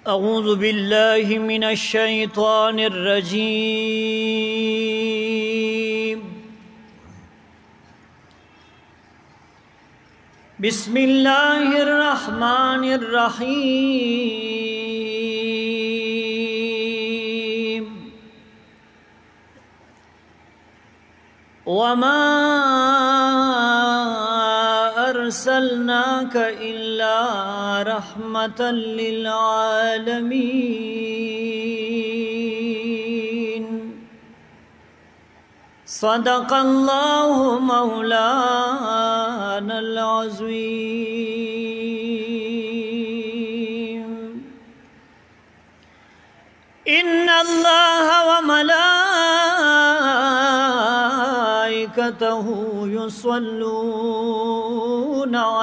अऊज़ु बिल्लाहि मिनश शैतानिर रजीम। बिस्मिल्लाहिर रहमानिर रहीम। वमा अर्सलनाक इल्ला रहमतल लिल आलमीन। सदक़ल्लाहु मौलानल अज़ीम। इन्नल्लाह व मलाइकतहु युसल्लूना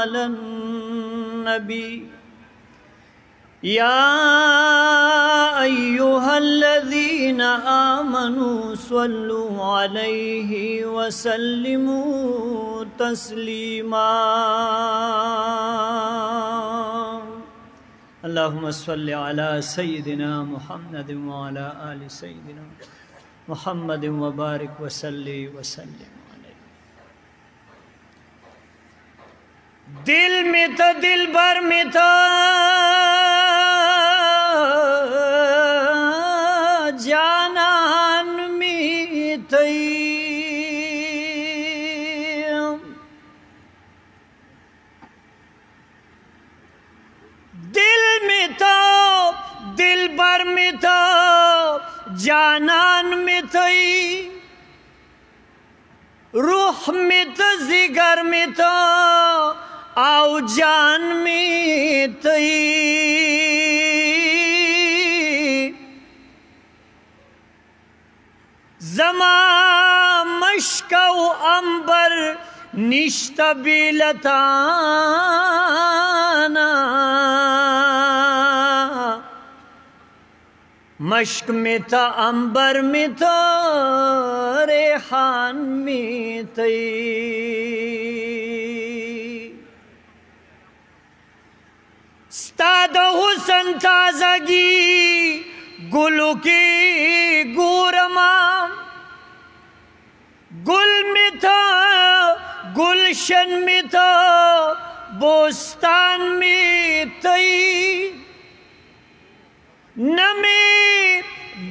अलन नबी या अय्युहल्लज़ीना आमनू सल्लु अलैहि वसल्लिमू तस्लीमा। अल्लाहुम्मा सल्लि अला सय्यिदिना मुहम्मद व अला आलि सय्यिदिना मुहम्मद व बारिक व सल्लि व सल्लिम अलैहि। दिल में तो दिल भर में तो जानान में तई। दिल में तो दिल भर में तो जानान में तई। रूह में तो जिगर में तो आओ जान में तई। जमा मशकौ अंबर निश्तबिलताना। मश्क में था अंबर में था रेहान में तई। स्ताद हुसन ताजगी गुलु की गुरमा। गुल में था गुलशन में था बोस्तान में तई। नमे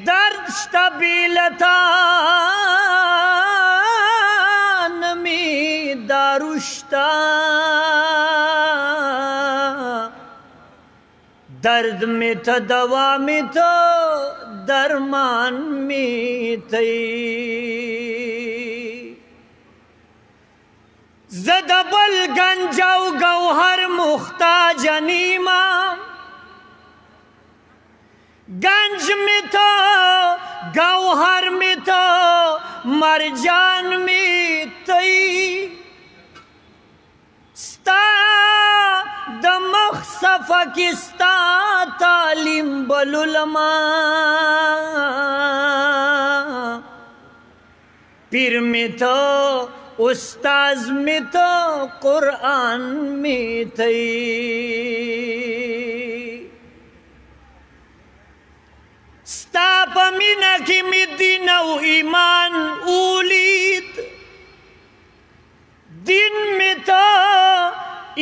दर्द स्टबिलता नमी दारुश्ता। दर्द में था दवा में था दरमान में तई। ज़दबल गंजाउ गौहर मुख्ताज नीमा। गंज में तो गौहर में तो मरजान में तई। स्ता दमख सफकिस्ता तालिम बलुलमा। पीर में तो उस्ताज में तो कुरान में तई। स्ताप मिना की मिदीना ईमान उलीद। दिन में तो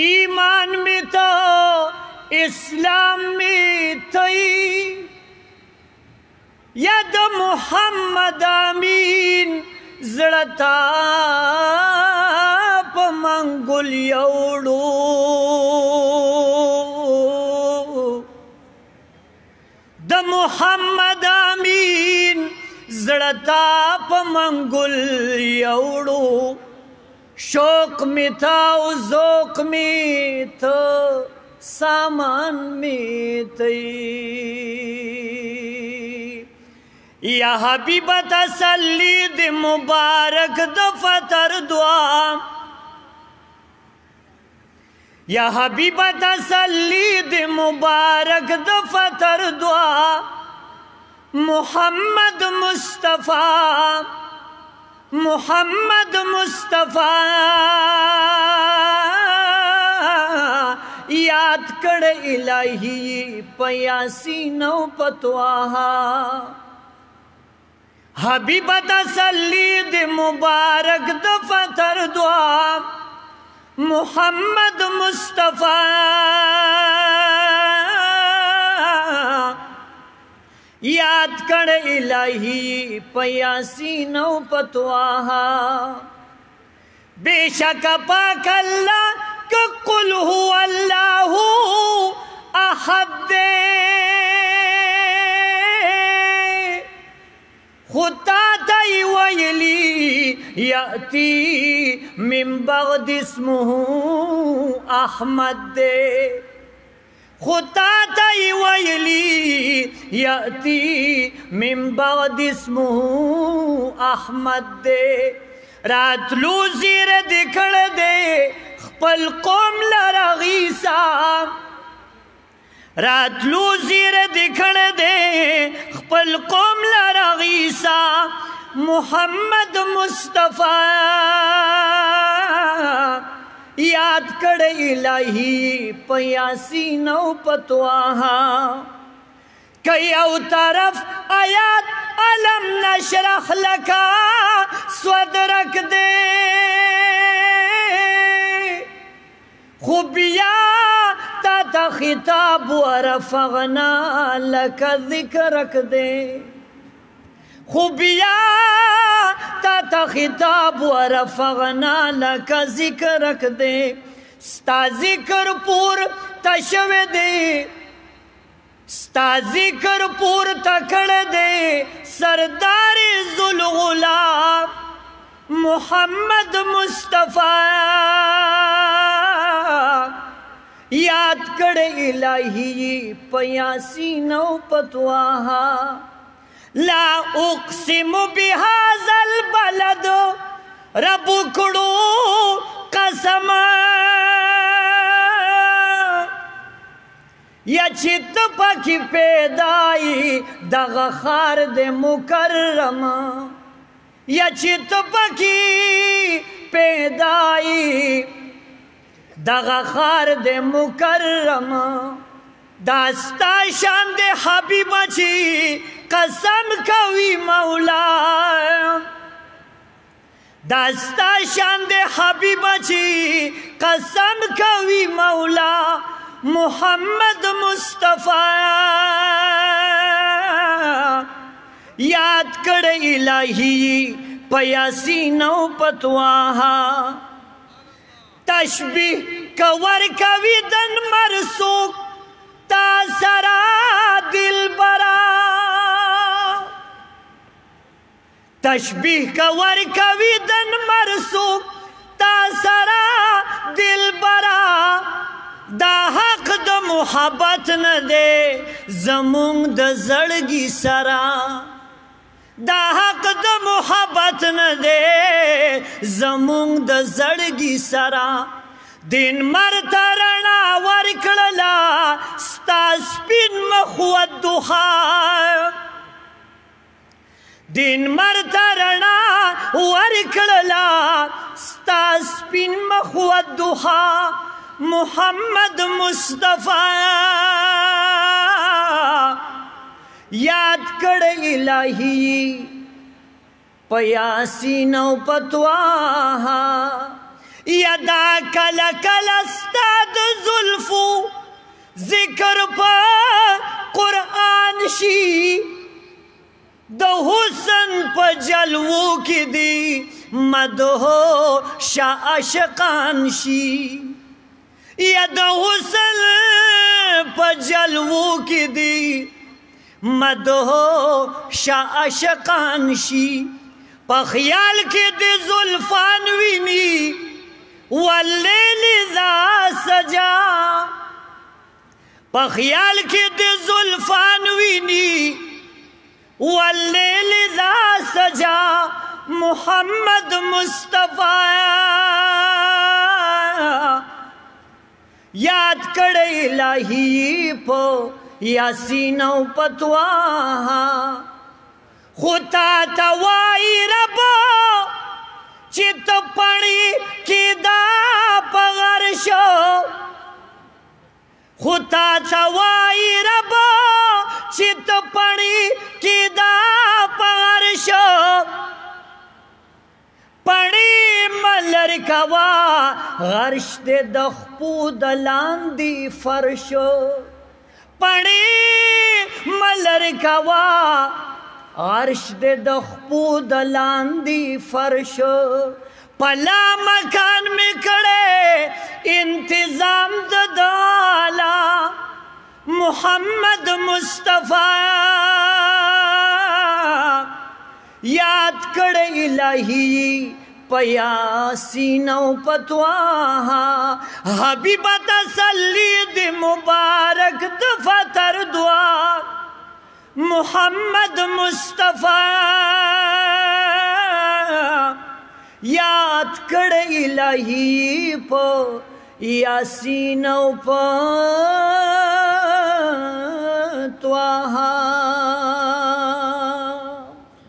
ईमान में तो इस्लाम में तई। यद मुहम्मद आमीन जड़ता मंगुल यौड़ो। द मुहम्मद आमीन जड़ता मंगुल यौड़ो। शौक में था ज़ौक़ में तो सामान में तई। या हबीब तसल्ली दे मुबारक दफतर दुआ। या हबीब तसल्ली दे मुबारक दफतर दुआ। मुहम्मद मुस्तफ़ा मुहम्मद मुस्तफ़ा یاد کړ الہی په یاسین او پتواها حبیب تسلی د مبارک د فطر دعا محمد مصطفی یاد کړ الہی په یاسین او پتواها بیشک پاک اللہ کہ قل هو اللہ احد دے خطا تای ویلی یأتی من بعد اسمه احمد دے خطا تای ویلی یأتی من بعد اسمه احمد دے راتلو زیر دکھڑ دے خپل قوم لرغیسا راتلو زیر دکھڑ دے خپل قوم لرغیسا محمد مصطفی یاد کړ الہی په یاسین او پتواها کئی او طرف آیات علم نشرح لکا صدرک دے خوبیا تا تا خطاب ورفغنا لکا ذکرک دے خوبیا تا تا خطاب ورفغنا لکا ذکرک دے ستا ذکر پور تشو دے ستا ذکر پور تکڑ دے سردار ذوالغلام محمد مصطفی یاد کڑ الہی په یاسین او پتواها لا اقسم بهذا البلد رب کڑو قسم یا چت پاکی پیدائی دغه خار د مکرم یا چت پاکی پیدائی دغه خار د مکرم داستا شان د حبیب چی قسم کوي مولا داستا شان د حبیب چی قسم کوي مولا محمد مصطفی یاد کړ الہی په یاسین او پتواها تشبیه کور کوي دن مرسوک تا سرا دل برا تشبیه کور کوي دن مرسوک تا سرا دل برا دا حق د محبت نه دے زمونږ د زړګي سرا دا حق د محبت نه دے زمونږ د زړګي سرا دین مرته رڼا ورکړله ستا سپین مخ والضحا دین مرته رڼا ورکړله ستا سپین مخ والضحا محمد مصطفی یاد کړ الہی په یاسین او پتواها یدا کل کل استاد زلفو ذکر په قرآن شي د حسن په جلوو کې دی مدح عاشقان شي یا د حسن په جلوو کې دی مدح عاشقان شي په خیال کې د زلفان ویني واللیل اذا سجا په خیال کې د زلفان ویني واللیل اذا سجا محمد مصطفی یاد کړ الہی په یاسین او پتواها خطا توای رب چې ته پړی کې دا پغر شو خو تا ته وایي ربه چې ته پړی کېدا په عرشو پړی ملر کوا عرش دې د خپو د لاندې فرشو پړی ملر کوا عرش دې د خپو د لاندې فرشو پلا مکان میں کړه انتظام د دالا محمد مصطفی یاد کړه الہی پیاسین او پتواها حبیب تسلی د مبارک د فطر دعا محمد مصطفی یاد کړه الہی په یاسین او په طه